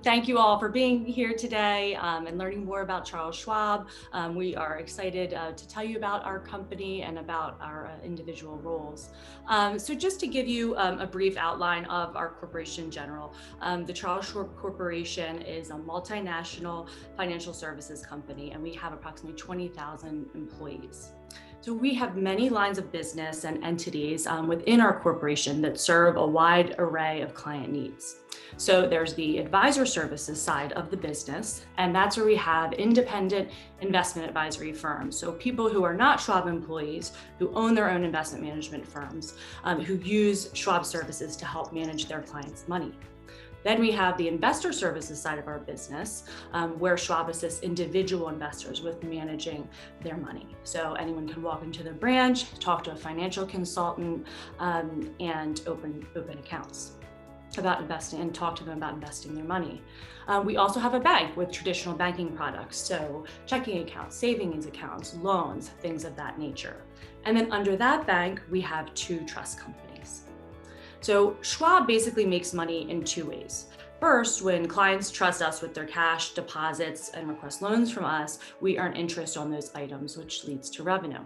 Thank you all for being here today and learning more about Charles Schwab. We are excited to tell you about our company and about our individual roles. So just to give you a brief outline of our corporation in general, the Charles Schwab Corporation is a multinational financial services company, and we have approximately 20,000 employees. So we have many lines of business and entities within our corporation that serve a wide array of client needs. So there's the advisor services side of the business, and that's where we have independent investment advisory firms. So people who are not Schwab employees, who own their own investment management firms, who use Schwab services to help manage their clients' money. Then we have the investor services side of our business, where Schwab assists individual investors with managing their money. So anyone can walk into their branch, talk to a financial consultant, and open accounts about investing and talk to them about investing their money. We also have a bank with traditional banking products, so checking accounts, savings accounts, loans, things of that nature. And then under that bank, we have two trust companies. So Schwab basically makes money in two ways. First, when clients trust us with their cash deposits and request loans from us, we earn interest on those items, which leads to revenue.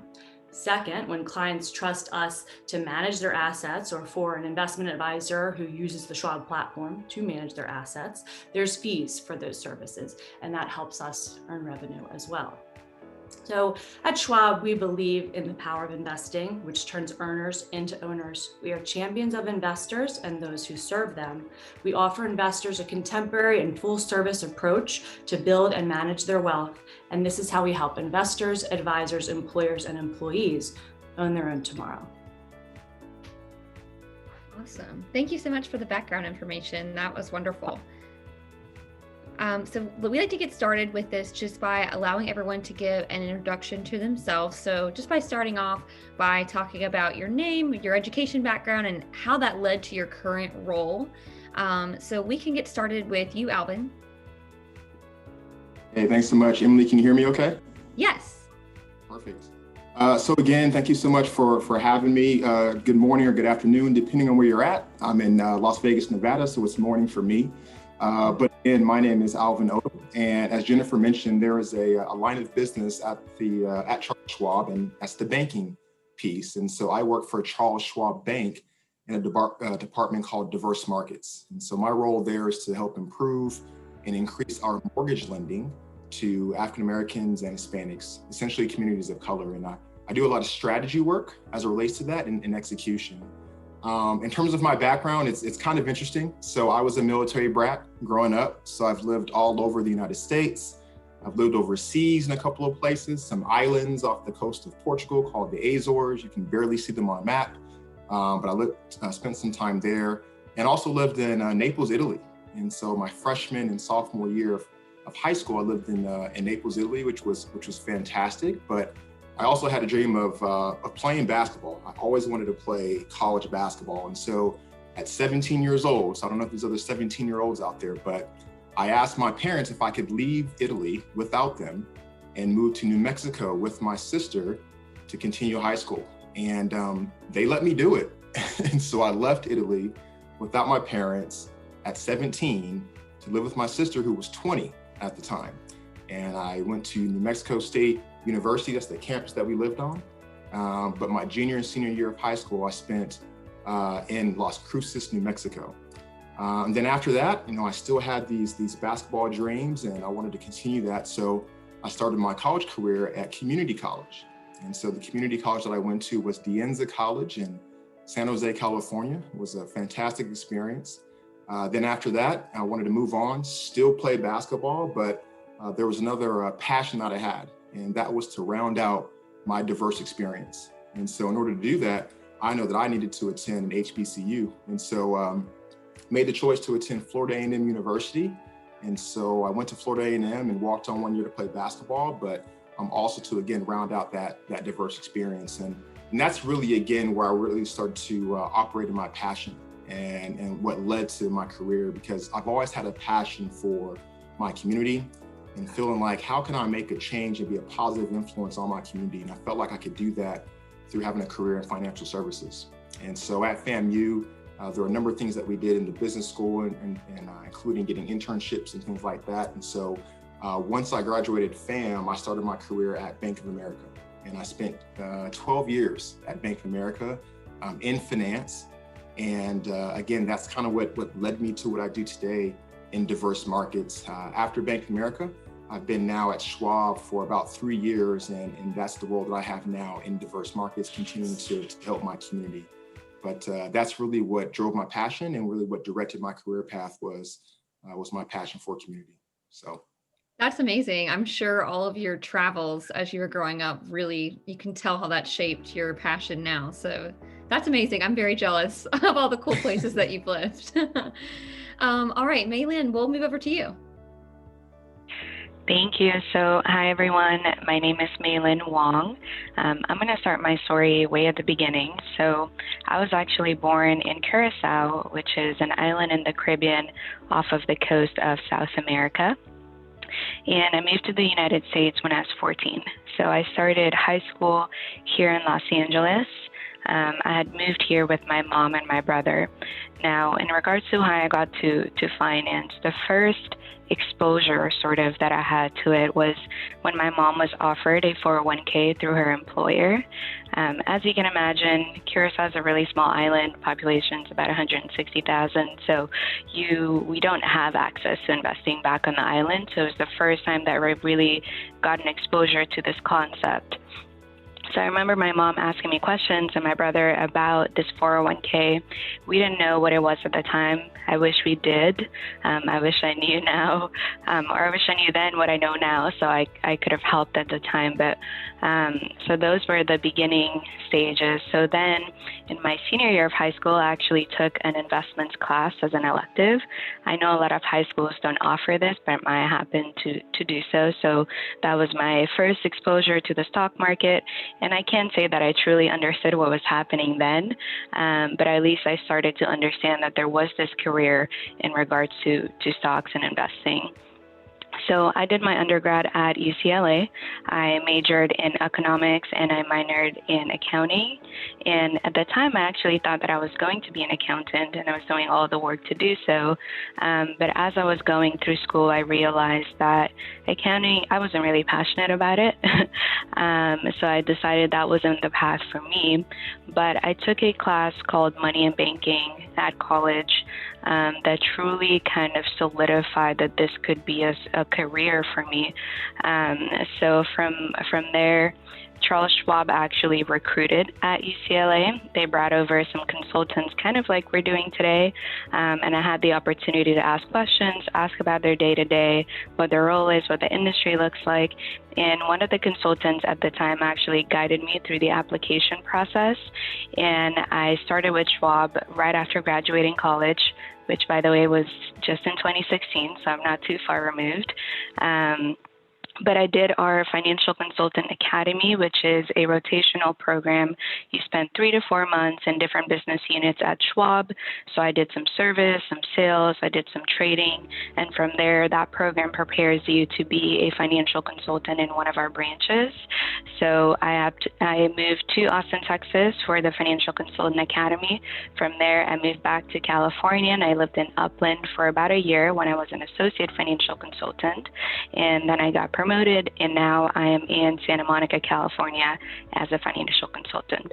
Second, when clients trust us to manage their assets, or for an investment advisor who uses the Schwab platform to manage their assets, there's fees for those services, and that helps us earn revenue as well. So at Schwab, we believe in the power of investing, which turns earners into owners. We are champions of investors and those who serve them. We offer investors a contemporary and full service approach to build and manage their wealth. And this is how we help investors, advisors, employers, and employees own their own tomorrow. Awesome. Thank you so much for the background information. That was wonderful. So we like to get started with this just by allowing everyone to give an introduction to themselves. So just by starting off by talking about your name, your education background, and how that led to your current role. So we can get started with you, Alvin. Hey, thanks so much. Emily, can you hear me okay? Yes. Perfect. So again, thank you so much for having me. Good morning or good afternoon, depending on where you're at. I'm in Las Vegas, Nevada, so it's morning for me. But again, my name is Alvin, and as Jennifer mentioned, there is a line of business at Charles Schwab, and that's the banking piece. And so I work for Charles Schwab Bank in a department called Diverse Markets. And so my role there is to help improve and increase our mortgage lending to African Americans and Hispanics, essentially communities of color. And I do a lot of strategy work as it relates to that and execution. In terms of my background, it's kind of interesting. So I was a military brat growing up. So I've lived all over the United States. I've lived overseas in a couple of places, some islands off the coast of Portugal called the Azores. You can barely see them on a map, but I spent some time there, and also lived in Naples, Italy. And so my freshman and sophomore year of high school, I lived in Naples, Italy, which was fantastic. But I also had a dream of playing basketball. I always wanted to play college basketball. And so at 17 years old, so I don't know if there's other 17-year-olds out there, but I asked my parents if I could leave Italy without them and move to New Mexico with my sister to continue high school. And they let me do it. And so I left Italy without my parents at 17 to live with my sister, who was 20 at the time. And I went to New Mexico State University, that's the campus that we lived on. But my junior and senior year of high school, I spent in Las Cruces, New Mexico. And then after that, I still had these basketball dreams, and I wanted to continue that. So I started my college career at community college. And so the community college that I went to was Dienza College in San Jose, California. It was a fantastic experience. Then after that, I wanted to move on, still play basketball, but there was another passion that I had, and that was to round out my diverse experience. And so in order to do that, I know that I needed to attend an HBCU. And so made the choice to attend Florida A&M University. And so I went to Florida A&M and walked on 1 year to play basketball, but also to, again, round out that diverse experience. And that's really, again, where I really started to operate in my passion and what led to my career, because I've always had a passion for my community and feeling like, how can I make a change and be a positive influence on my community? And I felt like I could do that through having a career in financial services. And so at FAMU, There were a number of things that we did in the business school, and including getting internships and things like that. And so once I graduated FAM, I started my career at Bank of America. And I spent 12 years at Bank of America in finance. And again, that's kind of what led me to what I do today in diverse markets. After Bank of America, I've been now at Schwab for about 3 years, and that's the role that I have now in diverse markets, continuing to help my community. But that's really what drove my passion, and really what directed my career path was my passion for community. So. That's amazing. I'm sure all of your travels as you were growing up, really, you can tell how that shaped your passion now. So that's amazing. I'm very jealous of all the cool places that you've lived. All right, Maylin, we'll move over to you. Thank you. So, hi everyone. My name is Maylin Wong. I'm going to start my story way at the beginning. So, I was actually born in Curacao, which is an island in the Caribbean off of the coast of South America. And I moved to the United States when I was 14. So I started high school here in Los Angeles. I had moved here with my mom and my brother. Now, in regards to how I got to finance, the first exposure sort of that I had to it was when my mom was offered a 401k through her employer. As you can imagine, Curacao is a really small island, population's about 160,000, so we don't have access to investing back on the island, so it was the first time that I really got an exposure to this concept. So I remember my mom asking me questions and my brother about this 401k. We didn't know what it was at the time. I wish we did. I wish I knew now, or I wish I knew then what I know now, so I could have helped at the time. But so those were the beginning stages. So then in my senior year of high school, I actually took an investments class as an elective. I know a lot of high schools don't offer this, but I happened to do so. So that was my first exposure to the stock market. And I can't say that I truly understood what was happening then, but at least I started to understand that there was this career in regards to stocks and investing. So I did my undergrad at UCLA. I majored in economics and I minored in accounting. And at the time, I actually thought that I was going to be an accountant and I was doing all the work to do so. But as I was going through school, I realized that accounting, I wasn't really passionate about it. So I decided that wasn't the path for me. But I took a class called Money and Banking at college that truly kind of solidified that this could be a career for me. So from there, Charles Schwab actually recruited at UCLA. They brought over some consultants, kind of like we're doing today, and I had the opportunity to ask questions, ask about their day-to-day, what their role is, what the industry looks like. And one of the consultants at the time actually guided me through the application process. And I started with Schwab right after graduating college, which, by the way, was just in 2016, so I'm not too far removed. But I did our Financial Consultant Academy, which is a rotational program. You spend 3 to 4 months in different business units at Schwab. So I did some service, some sales, I did some trading. And from there, that program prepares you to be a financial consultant in one of our branches. So I moved to Austin, Texas for the Financial Consultant Academy. From there, I moved back to California, and I lived in Upland for about a year when I was an associate financial consultant. And then I got promoted, and now I am in Santa Monica, California as a financial consultant.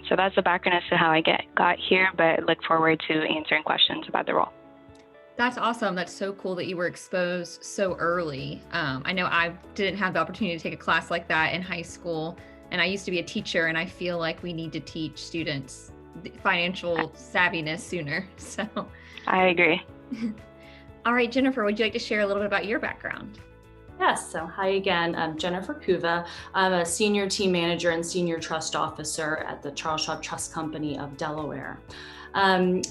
So that's the background as to how I got here, but look forward to answering questions about the role. That's awesome. That's so cool that you were exposed so early. I know I didn't have the opportunity to take a class like that in high school, and I used to be a teacher, and I feel like we need to teach students financial savviness sooner. So I agree. All right, Jennifer, would you like to share a little bit about your background? Yes, so hi again, I'm Jennifer Kuva. I'm a senior team manager and senior trust officer at the Charles Schwab Trust Company of Delaware.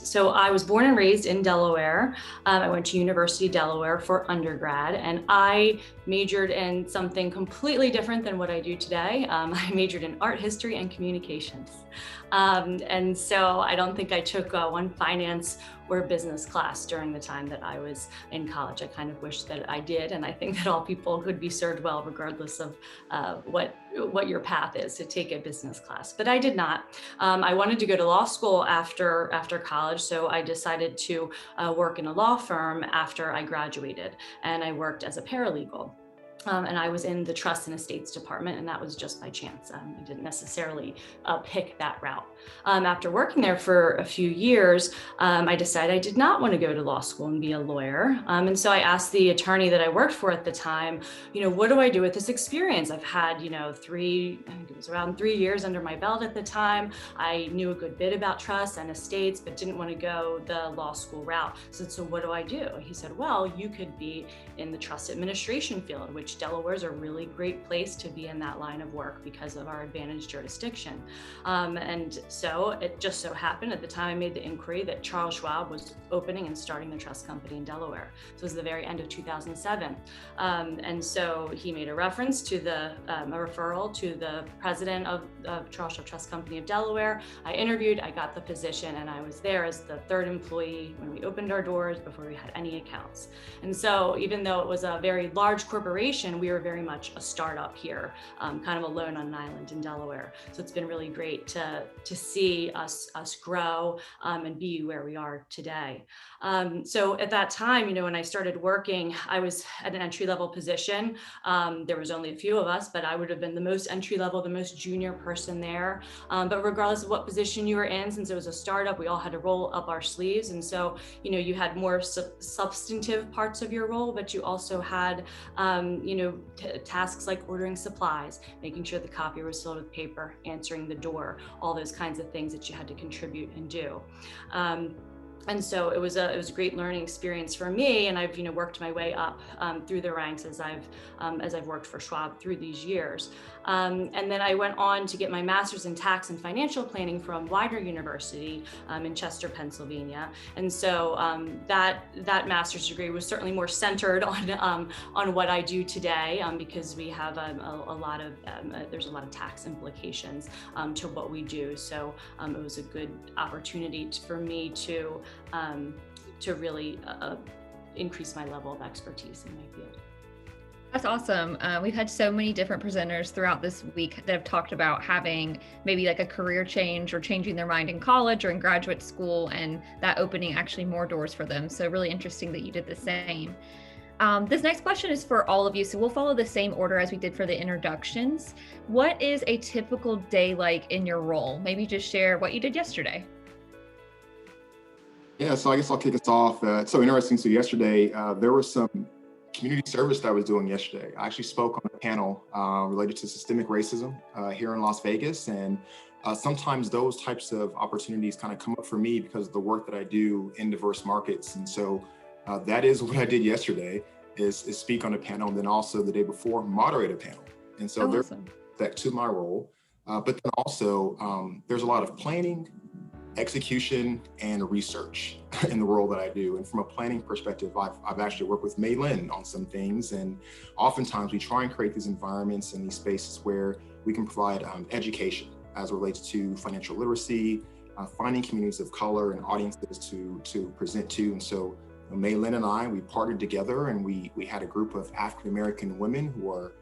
So I was born and raised in Delaware. I went to University of Delaware for undergrad, and I majored in something completely different than what I do today. I majored in art history and communications. And so I don't think I took one finance or business class during the time that I was in college. I kind of wish that I did, and I think that all people could be served well, regardless of what your path is, to take a business class. But I did not. I wanted to go to law school after college, so I decided to work in a law firm after I graduated, and I worked as a paralegal. And I was in the trust and estates department, and that was just by chance. I didn't necessarily pick that route. After working there for a few years, I decided I did not want to go to law school and be a lawyer. And so I asked the attorney that I worked for at the time, what do I do with this experience? I've had, I think it was around 3 years under my belt at the time. I knew a good bit about trusts and estates, but didn't want to go the law school route. So what do I do? He said, well, you could be in the trust administration field, which Delaware is a really great place to be in that line of work because of our advantage jurisdiction. And so it just so happened at the time I made the inquiry that Charles Schwab was opening and starting the trust company in Delaware. So it was the very end of 2007. And so he made a reference to a referral to the president of Charles Schwab Trust Company of Delaware. I interviewed, I got the position, and I was there as the third employee when we opened our doors before we had any accounts. And so even though it was a very large corporation, we were very much a startup here, kind of alone on an island in Delaware. So it's been really great to see us grow and be where we are today. So at that time, when I started working, I was at an entry-level position. There was only a few of us, but I would have been the most entry-level, the most junior person there. But regardless of what position you were in, since it was a startup, we all had to roll up our sleeves. And so, you had more substantive parts of your role, but you also had, tasks like ordering supplies, making sure the copier was filled with paper, answering the door, all those kinds of things that you had to contribute and do. And so it was a great learning experience for me, and I've worked my way up through the ranks as I've worked for Schwab through these years. And then I went on to get my master's in tax and financial planning from Widener University in Chester, Pennsylvania. And so that master's degree was certainly more centered on what I do today, because we have there's a lot of tax implications to what we do. So it was a good opportunity for me to really increase my level of expertise in my field. That's awesome. We've had so many different presenters throughout this week that have talked about having maybe like a career change or changing their mind in college or in graduate school, and that opening actually more doors for them. So really interesting that you did the same. This next question is for all of you. So we'll follow the same order as we did for the introductions. What is a typical day like in your role? Maybe just share what you did yesterday. Yeah, so I guess I'll kick us off. It's so interesting. So yesterday, there was some community service that I was doing yesterday. I actually spoke on a panel related to systemic racism here in Las Vegas. And sometimes those types of opportunities kind of come up for me because of the work that I do in diverse markets. And so that is what I did yesterday, is speak on a panel, and then also the day before, moderate a panel. And so there's that to my role. But then also there's a lot of planning, execution, and research in the role that I do. And from a planning perspective, I've actually worked with Mei Lin on some things. And oftentimes we try and create these environments and these spaces where we can provide education as it relates to financial literacy, finding communities of color and audiences to present to. And so Mei Lin and I, we partnered together, and we had a group of African-American women who are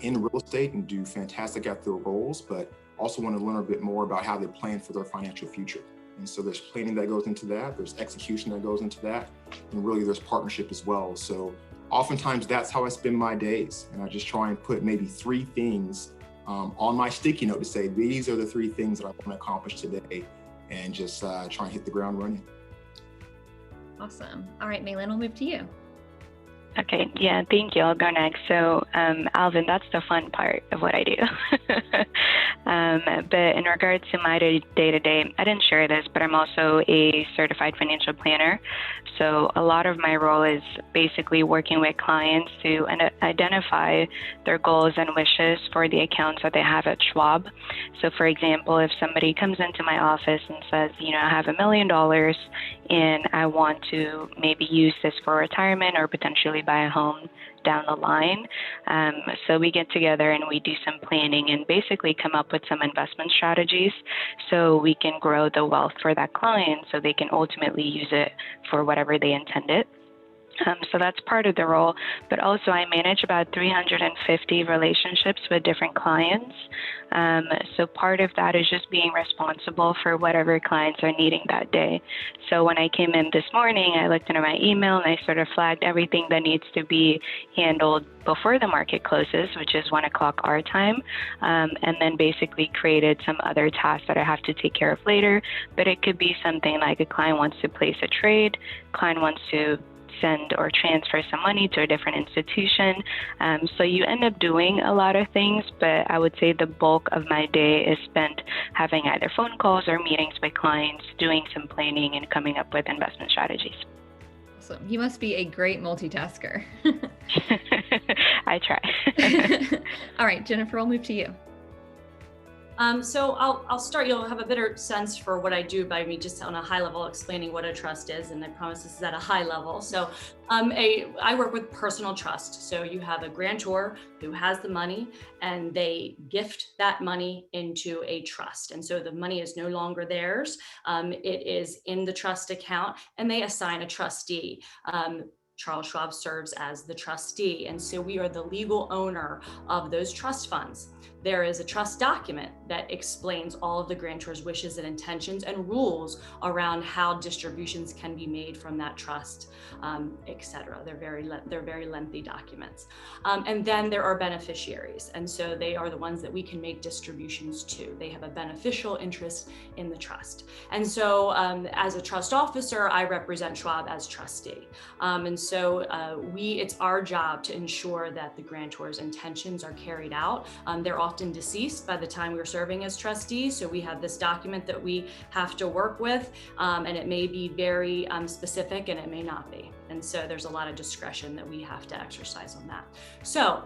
in real estate and do fantastic at their roles, but also want to learn a bit more about how they plan for their financial future. And so there's planning that goes into that, there's execution that goes into that, and really there's partnership as well. So oftentimes that's how I spend my days. And I just try and put maybe 3 things on my sticky note to say, these are the 3 things that I want to accomplish today, and just try and hit the ground running. Awesome. All right, Mei Lin, we'll move to you. Okay, yeah, thank you. I'll go next. So, Alvin, that's the fun part of what I do. But in regards to my day-to-day, I didn't share this, but I'm also a certified financial planner. So a lot of my role is basically working with clients to identify their goals and wishes for the accounts that they have at Schwab. So for example, if somebody comes into my office and says, I have $1 million and I want to maybe use this for retirement or potentially buy a home down the line. So we get together and we do some planning and basically come up with some investment strategies so we can grow the wealth for that client so they can ultimately use it for whatever they intended. So that's part of the role, but also I manage about 350 relationships with different clients. So part of that is just being responsible for whatever clients are needing that day. So when I came in this morning, I looked into my email and I sort of flagged everything that needs to be handled before the market closes, which is 1 o'clock our time, and then basically created some other tasks that I have to take care of later. But it could be something like a client wants to place a trade, client wants to send or transfer some money to a different institution. So you end up doing a lot of things, but I would say the bulk of my day is spent having either phone calls or meetings with clients, doing some planning and coming up with investment strategies. Awesome. You must be a great multitasker. I try. All right, Jennifer, we'll move to you. So I'll start. You'll have a better sense for what I do by me just on a high level explaining what a trust is, and I promise this is at a high level. So I work with personal trust. So you have a grantor who has the money and they gift that money into a trust. And so the money is no longer theirs. It is in the trust account and they assign a trustee. Charles Schwab serves as the trustee. And so we are the legal owner of those trust funds. There is a trust document that explains all of the grantor's wishes and intentions and rules around how distributions can be made from that trust, etc. They're very lengthy documents. And then there are beneficiaries. And so they are the ones that we can make distributions to. They have a beneficial interest in the trust. And so as a trust officer, I represent Schwab as trustee. And so it's our job to ensure that the grantor's intentions are carried out. They're often deceased by the time we're serving as trustees. So we have this document that we have to work with, and it may be very specific and it may not be. And so there's a lot of discretion that we have to exercise on that. So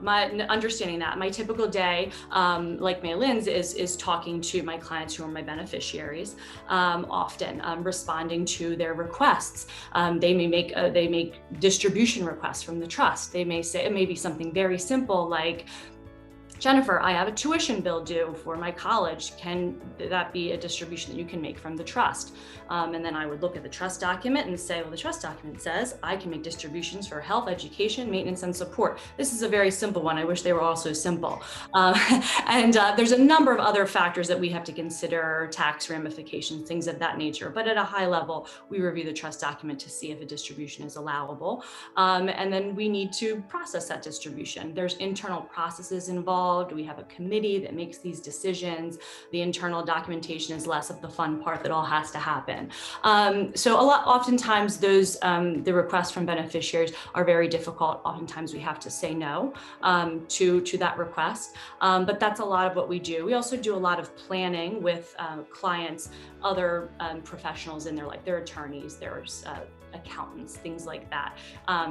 understanding that, my typical day, like May Lynn's, is talking to my clients who are my beneficiaries, often responding to their requests. They may make distribution requests from the trust. They may say, it may be something very simple like, Jennifer, I have a tuition bill due for my college. Can that be a distribution that you can make from the trust? And then I would look at the trust document and say, well, the trust document says I can make distributions for health, education, maintenance, and support. This is a very simple one. I wish they were all so simple. And there's a number of other factors that we have to consider, tax ramifications, things of that nature. But at a high level, we review the trust document to see if a distribution is allowable. And then we need to process that distribution. There's internal processes involved. We have a committee that makes these decisions. The internal documentation is less of the fun part that all has to happen. So oftentimes those, the requests from beneficiaries are very difficult. Oftentimes we have to say no to that request, but that's a lot of what we do. We also do a lot of planning with clients, other professionals in there, like their attorneys, their accountants, things like that,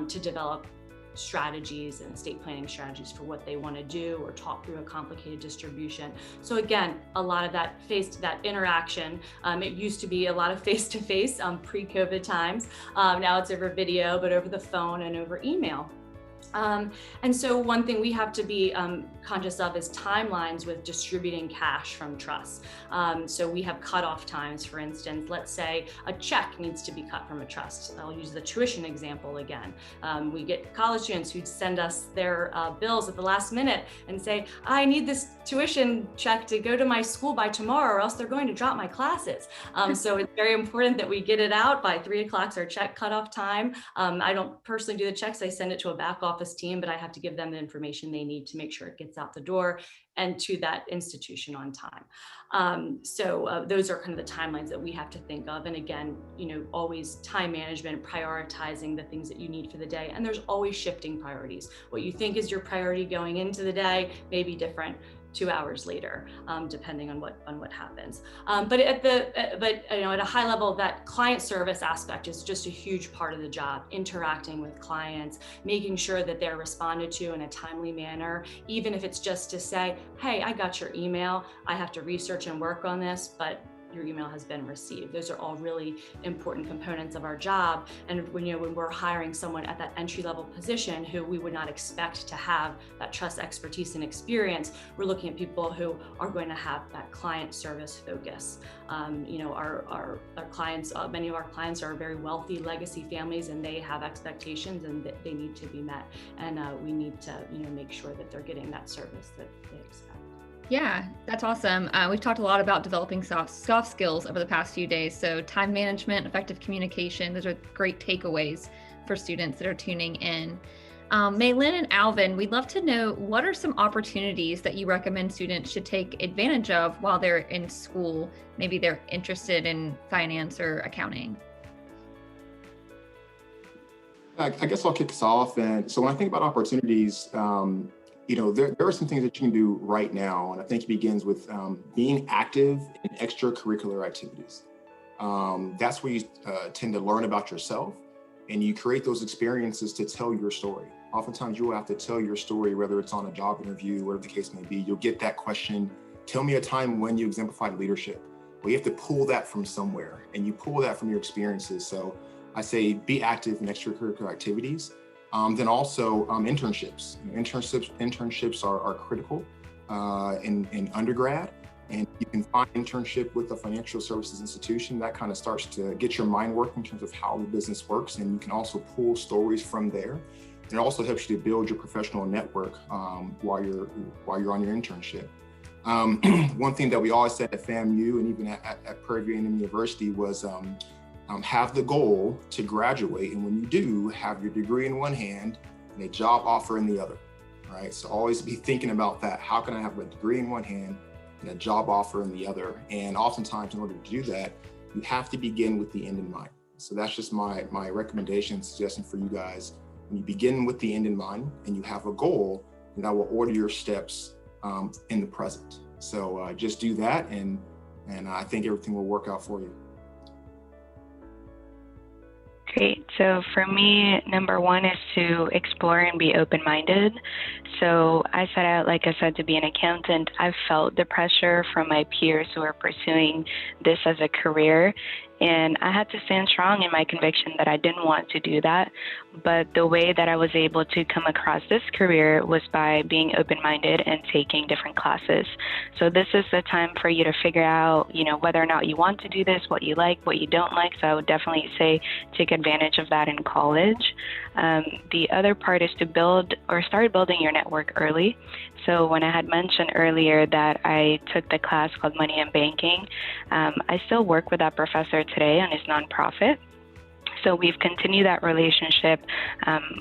to develop strategies and estate planning strategies for what they want to do or talk through a complicated distribution. So again, a lot of that interaction. It used to be a lot of face-to-face pre-COVID times. Now it's over video, but over the phone and over email. And so one thing we have to be conscious of is timelines with distributing cash from trusts. So we have cutoff times. For instance, let's say a check needs to be cut from a trust. I'll use the tuition example again. We get college students who send us their bills at the last minute and say, I need this tuition check to go to my school by tomorrow or else they're going to drop my classes. So it's very important that we get it out by 3 o'clock, our check cutoff time. I don't personally do the checks. I send it to a back office team, but I have to give them the information they need to make sure it gets out the door and to that institution on time. So those are kind of the timelines that we have to think of. And again, always time management, prioritizing the things that you need for the day. And there's always shifting priorities. What you think is your priority going into the day may be different 2 hours later, depending on what happens. But at a high level, that client service aspect is just a huge part of the job, interacting with clients, making sure that they're responded to in a timely manner, even if it's just to say, hey, I got your email. I have to research and work on this, but your email has been received. Those are all really important components of our job. And when we're hiring someone at that entry-level position who we would not expect to have that trust, expertise, and experience, we're looking at people who are going to have that client service focus. Our clients, many of our clients are very wealthy legacy families, and they have expectations and they need to be met. And we need to, make sure that they're getting that service that they expect. Yeah, that's awesome. We've talked a lot about developing soft skills over the past few days. So time management, effective communication, those are great takeaways for students that are tuning in. Maylin and Alvin, we'd love to know, what are some opportunities that you recommend students should take advantage of while they're in school? Maybe they're interested in finance or accounting. I guess I'll kick us off. And so when I think about opportunities, there are some things that you can do right now. And I think it begins with being active in extracurricular activities. That's where you tend to learn about yourself, and you create those experiences to tell your story. Oftentimes you will have to tell your story, whether it's on a job interview, whatever the case may be. You'll get that question, tell me a time when you exemplified leadership. Well, you have to pull that from somewhere, and you pull that from your experiences. So I say be active in extracurricular activities. Then also internships. Internships are critical in undergrad, and you can find internship with a financial services institution. That kind of starts to get your mind working in terms of how the business works, and you can also pull stories from there. And it also helps you to build your professional network while you're on your internship. One thing that we always said at FAMU and even at Prairie View A&M University was have the goal to graduate, and when you do, have your degree in one hand and a job offer in the other, right? So always be thinking about that. How can I have a degree in one hand and a job offer in the other? And oftentimes, in order to do that, you have to begin with the end in mind. So that's just my recommendation, suggestion for you guys. When you begin with the end in mind and you have a goal, and that will order your steps in the present. So just do that, and I think everything will work out for you. Great. So for me, number one is to explore and be open-minded. So I set out, like I said, to be an accountant. I've felt the pressure from my peers who are pursuing this as a career, and I had to stand strong in my conviction that I didn't want to do that. But the way that I was able to come across this career was by being open-minded and taking different classes. So this is the time for you to figure out, whether or not you want to do this, what you like, what you don't like. So I would definitely say take advantage of that in college. The other part is to start building your network early. So when I had mentioned earlier that I took the class called Money and Banking, I still work with that professor today on his nonprofit. So we've continued that relationship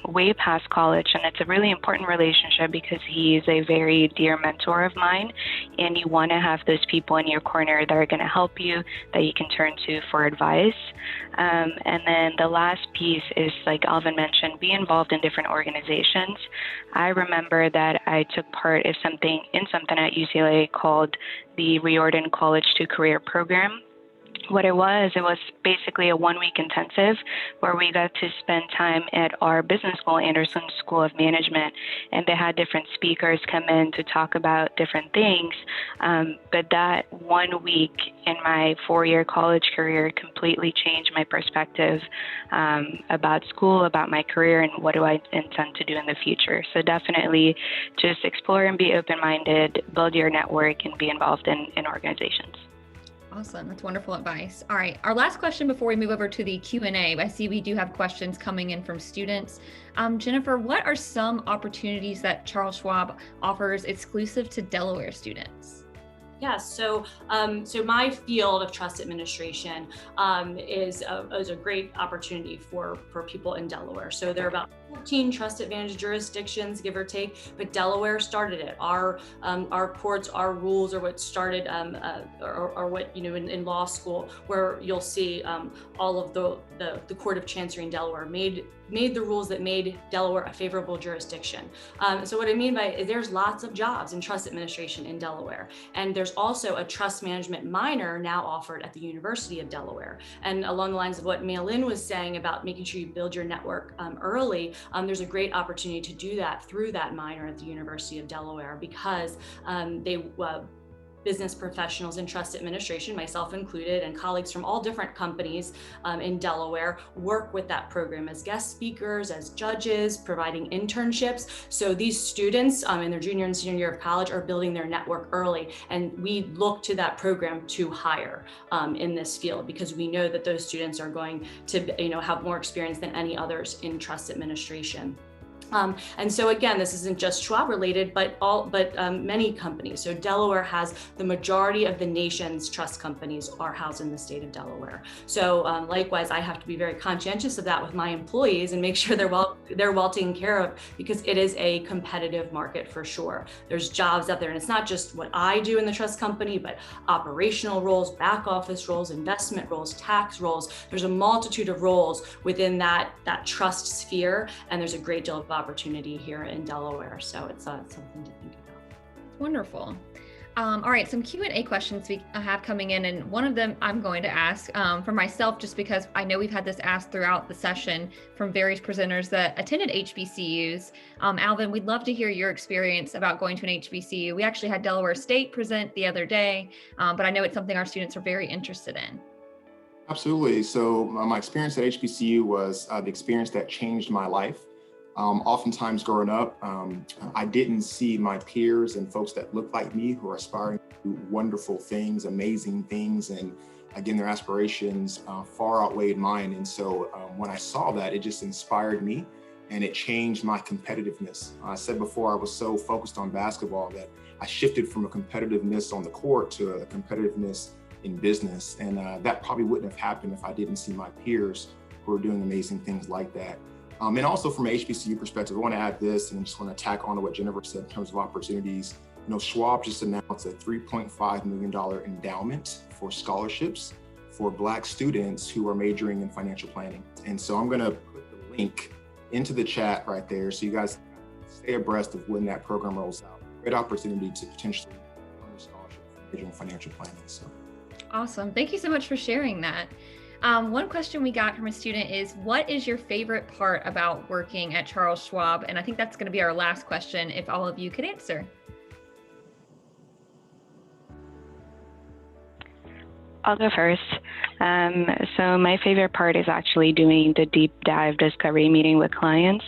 way past college, and it's a really important relationship because he's a very dear mentor of mine, and you want to have those people in your corner that are going to help you, that you can turn to for advice. And then the last piece is, like Alvin mentioned, be involved in different organizations. I remember that I took part in something at UCLA called the Riordan College to Career Program. What it was basically a 1-week intensive where we got to spend time at our business school, Anderson School of Management, and they had different speakers come in to talk about different things. But that 1 week in my 4-year college career completely changed my perspective about school, about my career, and what do I intend to do in the future. So definitely just explore and be open-minded, build your network, and be involved in organizations. Awesome. That's wonderful advice. All right. Our last question before we move over to the Q&A. I see we do have questions coming in from students. Jennifer, what are some opportunities that Charles Schwab offers exclusive to Delaware students? Yes, so my field of trust administration is a great opportunity for people in Delaware. So there are about 14 trust advantage jurisdictions, give or take, but Delaware started it. Our courts, our rules are what started, or what, in law school, where you'll see all of the Court of Chancery in Delaware made the rules that made Delaware a favorable jurisdiction. So what I mean by there's lots of jobs in trust administration in Delaware, and there's also a trust management minor now offered at the University of Delaware. And along the lines of what Maylin was saying about making sure you build your network early, there's a great opportunity to do that through that minor at the University of Delaware, because business professionals in trust administration, myself included, and colleagues from all different companies in Delaware work with that program as guest speakers, as judges, providing internships. So these students in their junior and senior year of college are building their network early, and we look to that program to hire in this field because we know that those students are going to have more experience than any others in trust administration. And so again, this isn't just Schwab related, but many companies. So Delaware has the majority of the nation's trust companies are housed in the state of Delaware. So likewise, I have to be very conscientious of that with my employees and make sure they're well taken care of, because it is a competitive market for sure. There's jobs out there, and it's not just what I do in the trust company, but operational roles, back office roles, investment roles, tax roles. There's a multitude of roles within that trust sphere, and there's a great deal of opportunity here in Delaware. So it's something to think about. Wonderful. All right, some Q&A questions we have coming in, and one of them I'm going to ask for myself, just because I know we've had this asked throughout the session from various presenters that attended HBCUs. Alvin, we'd love to hear your experience about going to an HBCU. We actually had Delaware State present the other day, but I know it's something our students are very interested in. Absolutely. So my experience at HBCU was the experience that changed my life. Oftentimes growing up, I didn't see my peers and folks that looked like me who are aspiring to do wonderful things, amazing things, and again, their aspirations far outweighed mine. And so when I saw that, it just inspired me and it changed my competitiveness. I said before, I was so focused on basketball that I shifted from a competitiveness on the court to a competitiveness in business. And that probably wouldn't have happened if I didn't see my peers who are doing amazing things like that. And also from an HBCU perspective, I want to add this and just want to tack on to what Jennifer said in terms of opportunities. Schwab just announced a $3.5 million endowment for scholarships for Black students who are majoring in financial planning. And so I'm going to put the link into the chat right there so you guys stay abreast of when that program rolls out. Great opportunity to potentially earn a scholarship for majoring in financial planning. So. Awesome. Thank you so much for sharing that. One question we got from a student is, what is your favorite part about working at Charles Schwab? And I think that's going to be our last question, if all of you could answer. I'll go first. So my favorite part is actually doing the deep dive discovery meeting with clients.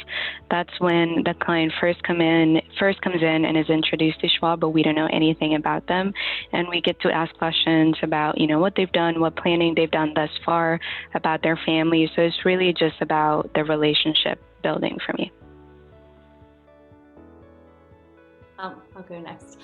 That's when the client first comes in and is introduced to Schwab, but we don't know anything about them. And we get to ask questions about, what they've done, what planning they've done thus far, about their family. So it's really just about the relationship building for me. I'll go next.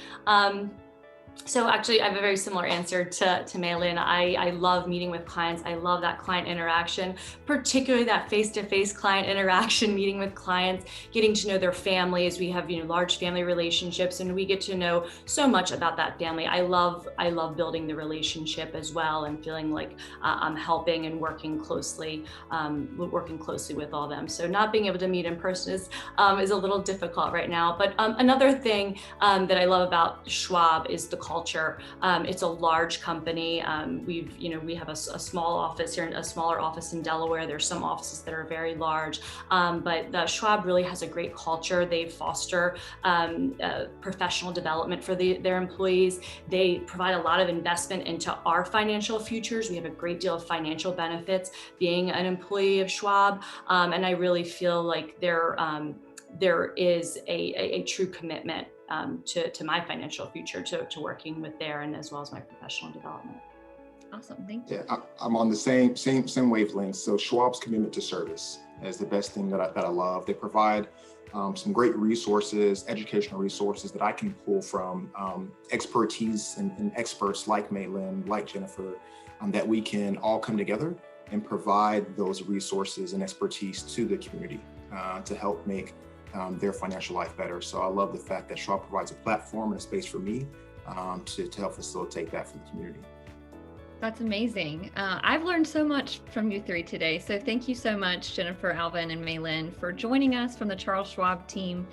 So actually, I have a very similar answer to Maylin. I love meeting with clients. I love that client interaction, particularly that face-to-face client interaction, meeting with clients, getting to know their families. We have large family relationships, and we get to know so much about that family. I love building the relationship as well, and feeling like I'm helping and working closely with all them. So not being able to meet in person is a little difficult right now. But another thing that I love about Schwab is the culture. It's a large company. We have a small office here, a smaller office in Delaware. There's some offices that are very large, but the Schwab really has a great culture. They foster professional development for their employees. They provide a lot of investment into our financial futures. We have a great deal of financial benefits being an employee of Schwab, and I really feel like there is a true commitment to my financial future, to working with there, and as well as my professional development. Awesome, thank you. Yeah, I'm on the same wavelength. So Schwab's commitment to service is the best thing that I love. They provide some great resources, educational resources that I can pull from expertise and experts like Maylin, like Jennifer, that we can all come together and provide those resources and expertise to the community to help make their financial life better. So I love the fact that Schwab provides a platform and a space for me to help facilitate that for the community. That's amazing. I've learned so much from you three today. So thank you so much, Jennifer, Alvin, and Maylin, for joining us from the Charles Schwab team.